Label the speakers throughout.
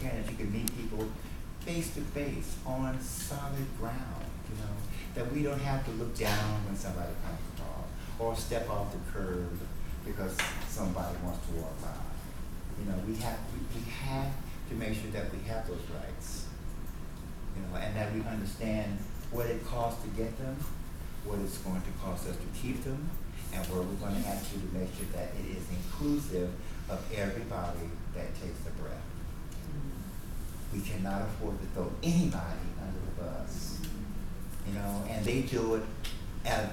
Speaker 1: caring that you can meet people face to face on solid ground, you know, that we don't have to look down when somebody comes across or step off the curb because somebody wants to walk by. You know, we have to make sure that we have those rights, you know, and that we understand what it costs to get them, what it's going to cost us to keep them, and where we're going to have to make sure that it is inclusive of everybody that takes a breath. We cannot afford to throw anybody under the bus, you know, and they do it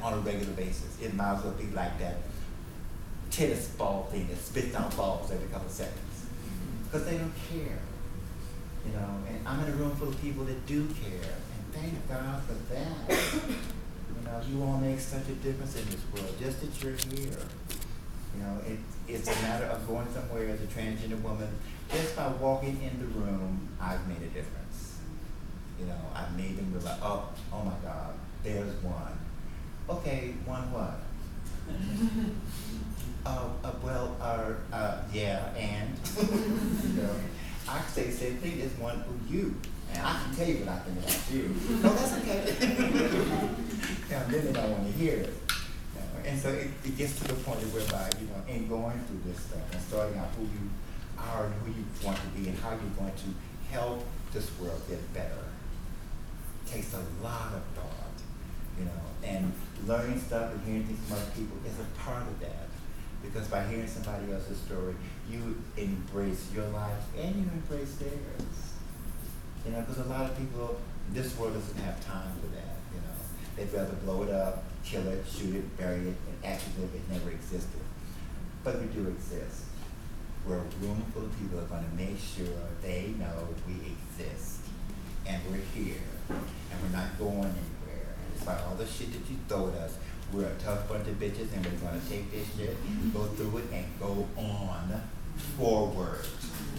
Speaker 1: on a regular basis. It might as well be like that tennis ball thing that spits out balls every couple of seconds, because they don't care, you know. And I'm in a room full of people that do care, and thank God for that. You know, you all make such a difference in this world, just that you're here. You know, it's a matter of going somewhere as a transgender woman. Just by walking in the room, I've made a difference. You know, I've made them realize, oh my God, there's one. Okay, one what? Yeah, and you know, I can say the same thing. There's one who you, and I can tell you what I think about you. No, that's okay. Now, then they don't want to hear it. You know, and so it gets to the point of whereby, you know, in going through this stuff and starting out who you are and who you want to be and how you're going to help this world get better takes a lot of thought, you know, and learning stuff and hearing things from other people is a part of that. Because by hearing somebody else's story, you embrace your life and you embrace theirs. You know, because a lot of people, this world doesn't have time for that, you know. They'd rather blow it up, kill it, shoot it, bury it, and act as if it never existed. But we do exist. We're a room full of people that are going to make sure they know we exist. And we're here. And we're not going anywhere. And despite all the shit that you throw at us, we're a tough bunch of bitches, and we're going to take this shit, go through it, and go on forward.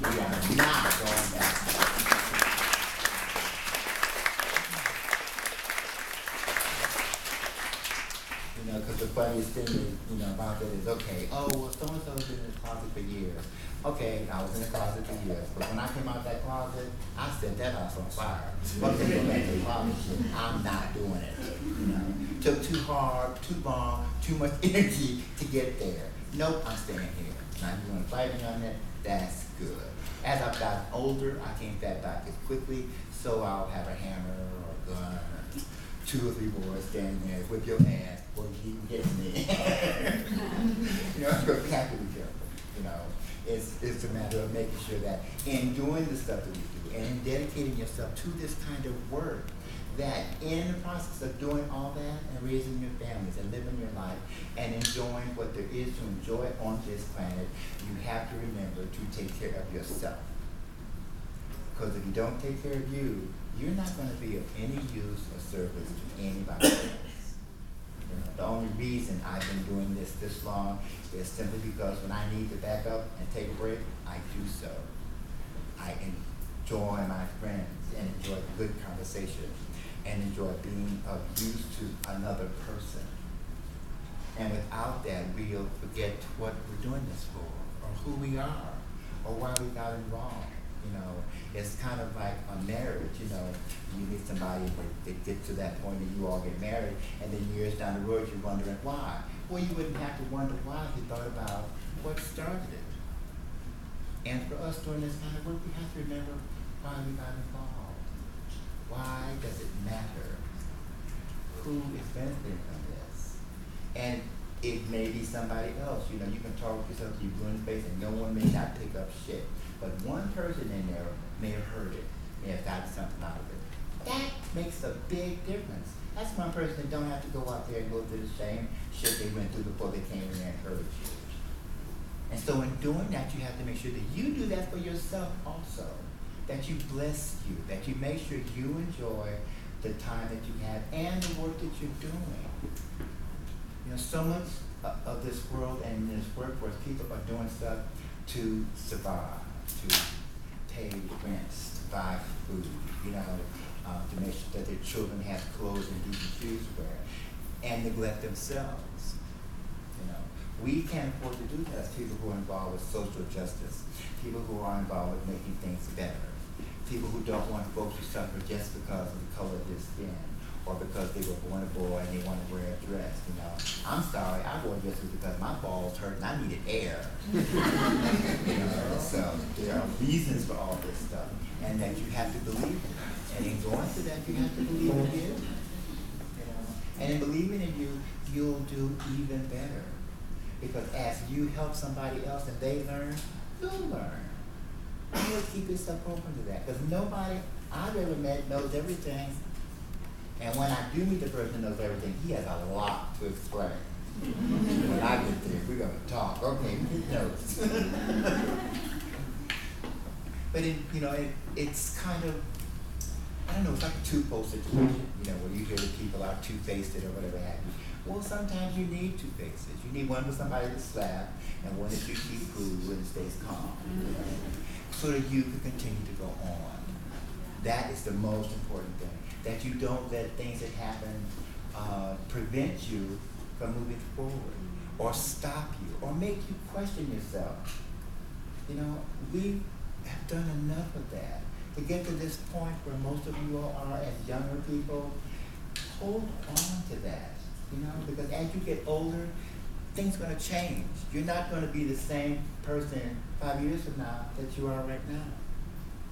Speaker 1: We are not going back. You know, because the funniest thing is, you know, about that is, okay, oh, well, so-and-so's been in the closet for years. Okay, I was in the closet for years, but when I came out that closet, I set that house on fire. But then go back to the closet shit. I'm not doing it, you know. Took too hard, too long, too much energy to get there. Nope, I'm staying here. Now you want to fight me on that? That's good. As I've gotten older, I can't get back as quickly, so I'll have a hammer or a gun or 2 or 3 boys standing there, whip your ass, or you can get me. You know, you have to be careful. You know, it's a matter of making sure that in doing the stuff that we do and in dedicating yourself to this kind of work, that in the process of doing all that and raising your families and living your life and enjoying what there is to enjoy on this planet, you have to remember to take care of yourself. Because if you don't take care of you, you're not going to be of any use or service to anybody else. You know, the only reason I've been doing this long is simply because when I need to back up and take a break, I do so. I enjoy my friends and enjoy good conversation and enjoy being of use to another person. And without that, we'll forget what we're doing this for, or who we are, or why we got involved. You know, it's kind of like a marriage, you know. You meet somebody that get to that point and you all get married, and then years down the road you're wondering why. Well, you wouldn't have to wonder why if you thought about what started it. And for us doing this kind of work, we have to remember why we got involved. Why does it matter? Who is benefiting from this? And it may be somebody else. You know, you can talk yourself to your blue in the face and no one may not pick up shit. But one person in there may have heard it, may have gotten something out of it. That makes a big difference. That's one person that don't have to go out there and go through the same shit they went through before they came in there and heard you. And so in doing that, you have to make sure that you do that for yourself also. That you bless you, that you make sure you enjoy the time that you have and the work that you're doing. You know, so much of this world and this workforce, people are doing stuff to survive, to pay rents, to buy food, you know, to make sure that their children have clothes and decent shoes to wear, and neglect themselves. You know, we can't afford to do that as people who are involved with social justice, people who are involved with making things better. People who don't want folks to suffer just because of the color of their skin, or because they were born a boy and they want to wear a dress, you know. I'm sorry, I wore dresses because my balls hurt and I needed air. You know, so there are reasons for all this stuff, and that you have to believe in it. And in going through that, you have to believe in you. You know, and in believing in you, you'll do even better. Because as you help somebody else and they learn, you'll learn. Always keep yourself open to that, because nobody I've ever met knows everything. And when I do meet the person who knows everything, he has a lot to explain. When I get there, we're going to talk. Okay, take notes. But it's kind of, I don't know, it's like a two-pole situation, you know, where you hear that people are two-faced or whatever have you. Well, sometimes you need two faces. You need one with somebody to slap, and one that you keep cool and stays calm, you know, so that you can continue to go on. That is the most important thing. That you don't let things that happen prevent you from moving forward, or stop you, or make you question yourself. You know, we have done enough of that. To get to this point where most of you all are as younger people, hold on to that. You know, because as you get older, things are going to change. You're not going to be the same person 5 years from now that you are right now.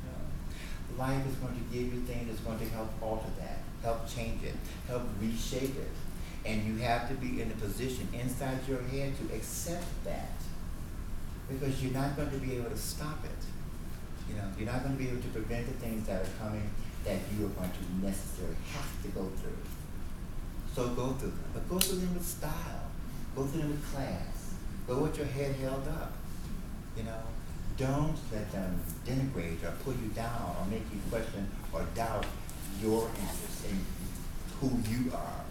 Speaker 1: You know, life is going to give you things that's going to help alter that, help change it, help reshape it. And you have to be in a position inside your head to accept that, because you're not going to be able to stop it. You know, you're not going to be able to prevent the things that are coming that you are going to necessarily have to go through. So go through them, but go through them with style. Go through them with class. Go with your head held up. You know, don't let them denigrate or pull you down or make you question or doubt your interest in who you are.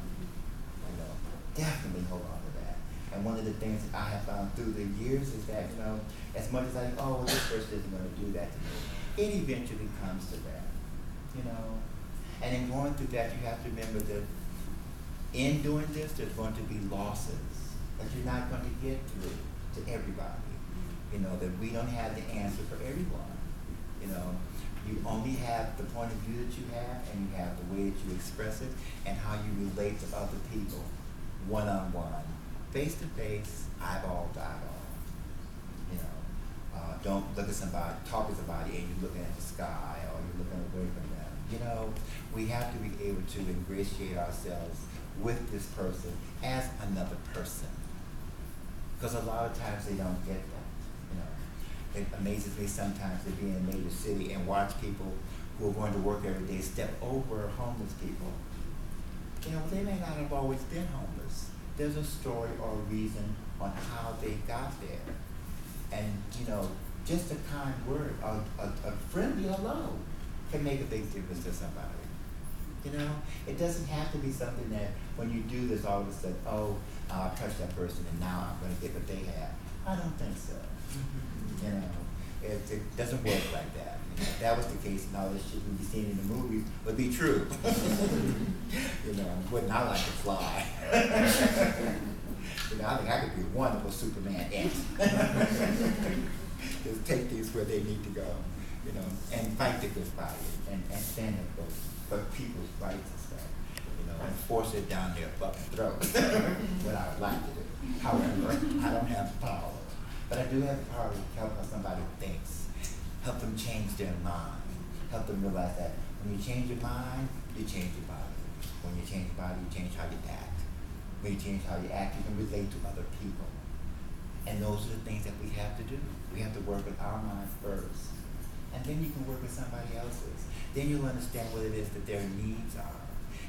Speaker 1: You know, definitely hold on to that. And one of the things that I have found through the years is that, you know, as much as I think, oh, well, this person isn't going to do that to me, it eventually comes to that. You know, and in going through that, you have to remember that in doing this, there's going to be losses that you're not going to get through to everybody. You know, that we don't have the answer for everyone. You know, you only have the point of view that you have, and you have the way that you express it, and how you relate to other people, one-on-one, face-to-face, eyeball to eyeball. You know, don't look at somebody, talk to somebody, and you're looking at the sky, or you're looking away from them. You know, we have to be able to ingratiate ourselves with this person as another person, because a lot of times they don't get that. You know, it amazes me sometimes to be in a major city and watch people who are going to work every day step over homeless people. You know, they may not have always been homeless. There's a story or a reason on how they got there, and you know, just a kind word, a friendly hello, can make a big difference to somebody. You know, it doesn't have to be something that when you do this, all of a sudden, oh, I'll touch that person and now I'm going to get what they have. I don't think so. You know, it doesn't work like that. You know, if that was the case, and all this shit we'd be seeing in the movies would be true. You know, wouldn't I like to fly? You know, I think I could be a wonderful Superman ant. Just take things where they need to go, you know, and fight the good fight and stand up for people's rights and stuff, you know, and force it down their fucking throat. What I would like to do. However, I don't have the power. But I do have the power to help how somebody thinks, help them change their mind, help them realize that when you change your mind, you change your body. When you change your body, you change how you act. When you change how you act, you can relate to other people. And those are the things that we have to do. We have to work with our minds first. And then you can work with somebody else's. Then you'll understand what it is that their needs are.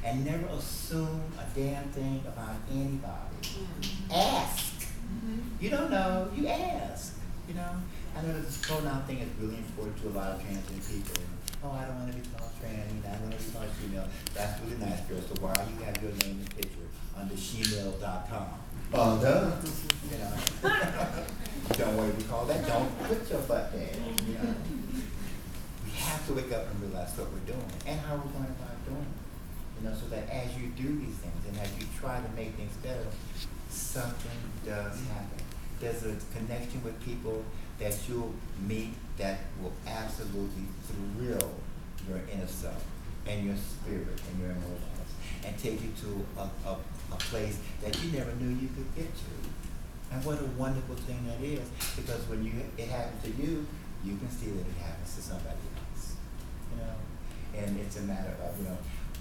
Speaker 1: And never assume a damn thing about anybody. Ask. You don't know, you ask. You know? I know this pronoun thing is really important to a lot of transgender people. Oh, I don't want to be called trans, I don't want to be called female. That's really nice, girl. So why do you have your name and picture under shemale.com? Oh, duh. You know? You don't want to be called that. Don't put your butt there. You know? We have to wake up and realize what we're doing and how we're going about doing it. You know, so that as you do these things and as you try to make things better, something does happen. There's a connection with people that you'll meet that will absolutely thrill your inner self and your spirit and your emotions and take you to a place that you never knew you could get to. And what a wonderful thing that is, because when it happens to you, you can see that it happens to somebody else. You know? And it's a matter of,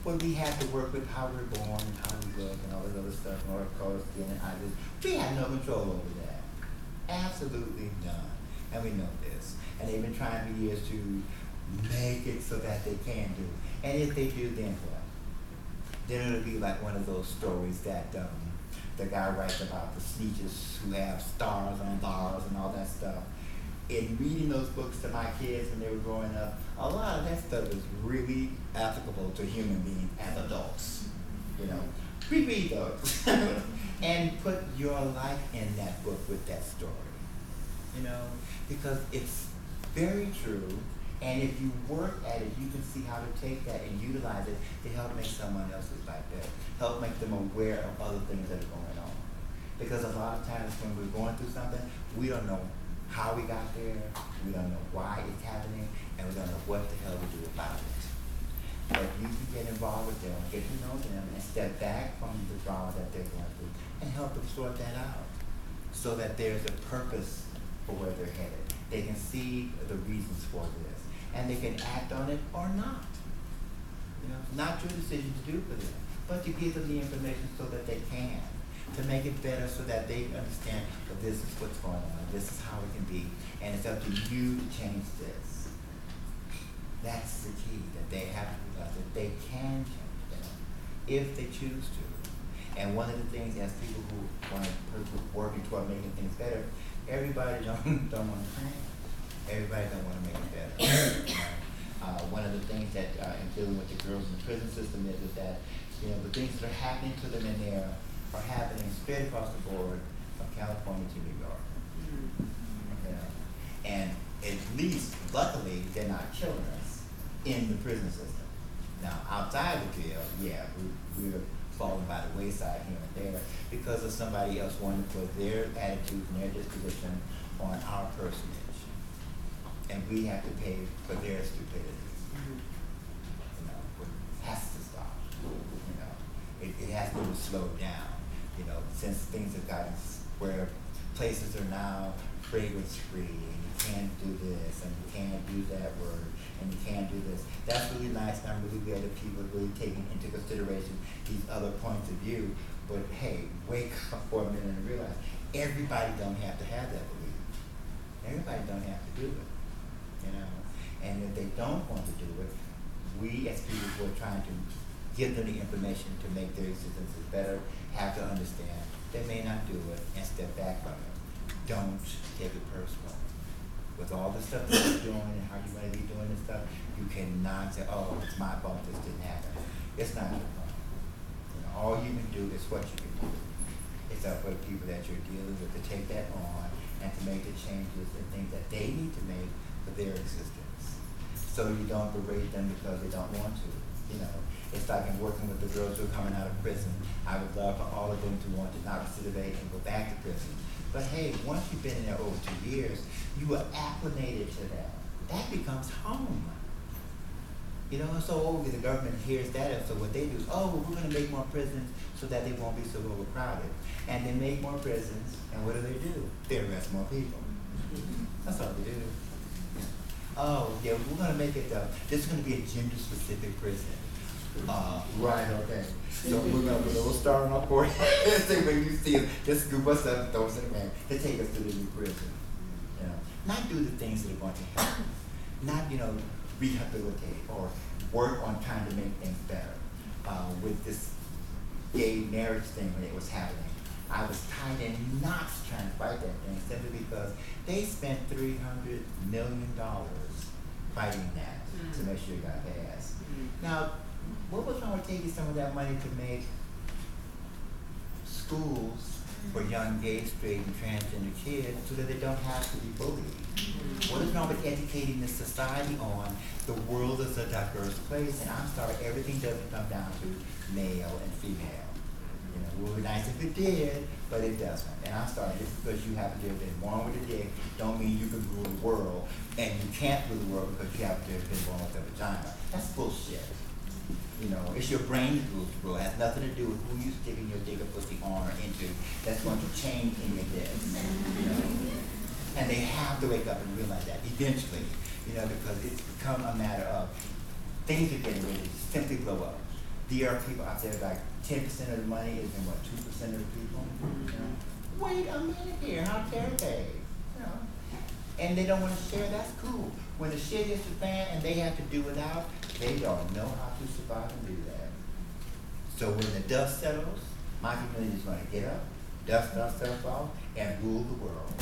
Speaker 1: when we have to work with how we're born and how we look and all this other stuff, and our color, skin, and eyes, we have no control over that. Absolutely none. And we know this. And they've been trying for years to make it so that they can do. And if they do, then what? Then it'll be like one of those stories that the guy writes about the sneakers who have stars on bars and all that stuff. In reading those books to my kids when they were growing up, a lot of that stuff is really applicable to human beings as adults. Reread those and put your life in that book with that story. Because it's very true, and if you work at it, you can see how to take that and utilize it to help make someone else's life better, help make them aware of other things that are going on. Because a lot of times when we're going through something, we don't know how we got there, we don't know why it's happening, and we don't know what the hell we do about it. But you can get involved with them, get to know them, and step back from the drama that they're going through and help them sort that out so that there's a purpose for where they're headed. They can see the reasons for this, and they can act on it or not. Not your decision to do for them, but to give them the information so that they can, to make it better so that they understand that this is what's going on, this is how it can be, and it's up to you to change this. That's the key, that they have to realize that they can change that if they choose to. And one of the things as people who want to working toward making things better, everybody don't want to change. Everybody don't want to make it better. One of the things that in dealing with the girls in the prison system is that the things that are happening to them in there are happening straight across the board from California to New York. And at least, luckily, they're not killing us in the prison system. Now, outside the jail, yeah, we're falling by the wayside here and there because of somebody else wanting to put their attitude and their disposition on our personage. And we have to pay for their stupidity. It has to stop. It has to be slowed down. Since things have gotten where places are now fragrance free, and you can't do this, and you can't use that word, and you can't do this. That's really nice, and I'm really glad that people are really taking into consideration these other points of view. But hey, wake up for a minute and realize everybody don't have to have that belief. Everybody don't have to do it. And if they don't want to do it, we as people who are trying to give them the information to make their existences better have to understand they may not do it and step back from it. Don't take it personal. With all the stuff that you're doing and how you're going to be doing this stuff, you cannot say, oh, it's my fault this didn't happen. It's not your fault. All you can do is what you can do. It's up for the people that you're dealing with to take that on and to make the changes and things that they need to make for their existence. So you don't berate them because they don't want to. It's like in working with the girls who are coming out of prison. I would love for all of them to want to not recidivate and go back to prison. But hey, once you've been in there over 2 years, you are acclimated to that. That becomes home. So the government hears that, and so what they do is, we're going to make more prisons so that they won't be so overcrowded. And they make more prisons, and what do? They arrest more people. That's all they do. Oh, yeah, we're going to make it, this is going to be a gender-specific prison. Right, okay. So we're going to put a little star on our forehead. When you see us, just scoop us up and throw us in the bag to take us to the new prison. Not do the things that are going to help. Not, rehabilitate or work on trying to make things better. With this gay marriage thing when it was happening, I was tied in knots trying to fight that thing simply because they spent $300 million fighting that to make sure it got passed. Now, what was wrong with taking some of that money to make schools for young gay, straight, and transgender kids so that they don't have to be bullied? What is wrong with educating the society on the world is a diverse place? And I'm sorry, everything doesn't come down to male and female. You know, it would be nice if it did, but it doesn't. And I'm sorry, just because you happen to have been born with a dick, don't mean you can rule the world, and you can't rule the world because you happen to have been born with a vagina. That's bullshit. You know, it's your brain that rules the world. It has nothing to do with who you sticking your dick or pussy on or into. That's going to change in your death. You know, and they have to wake up and realize that eventually. You know, because it's become a matter of things are getting ready to simply blow up. There are people out there like 10% of the money is in what, 2% of the people? You know? Wait a minute here, how dare they? You know? And they don't want to share, that's cool. When the shit hits the fan and they have to do without, they don't know how to survive and do that. So when the dust settles, my community is going to get up, dust themselves off, and rule the world.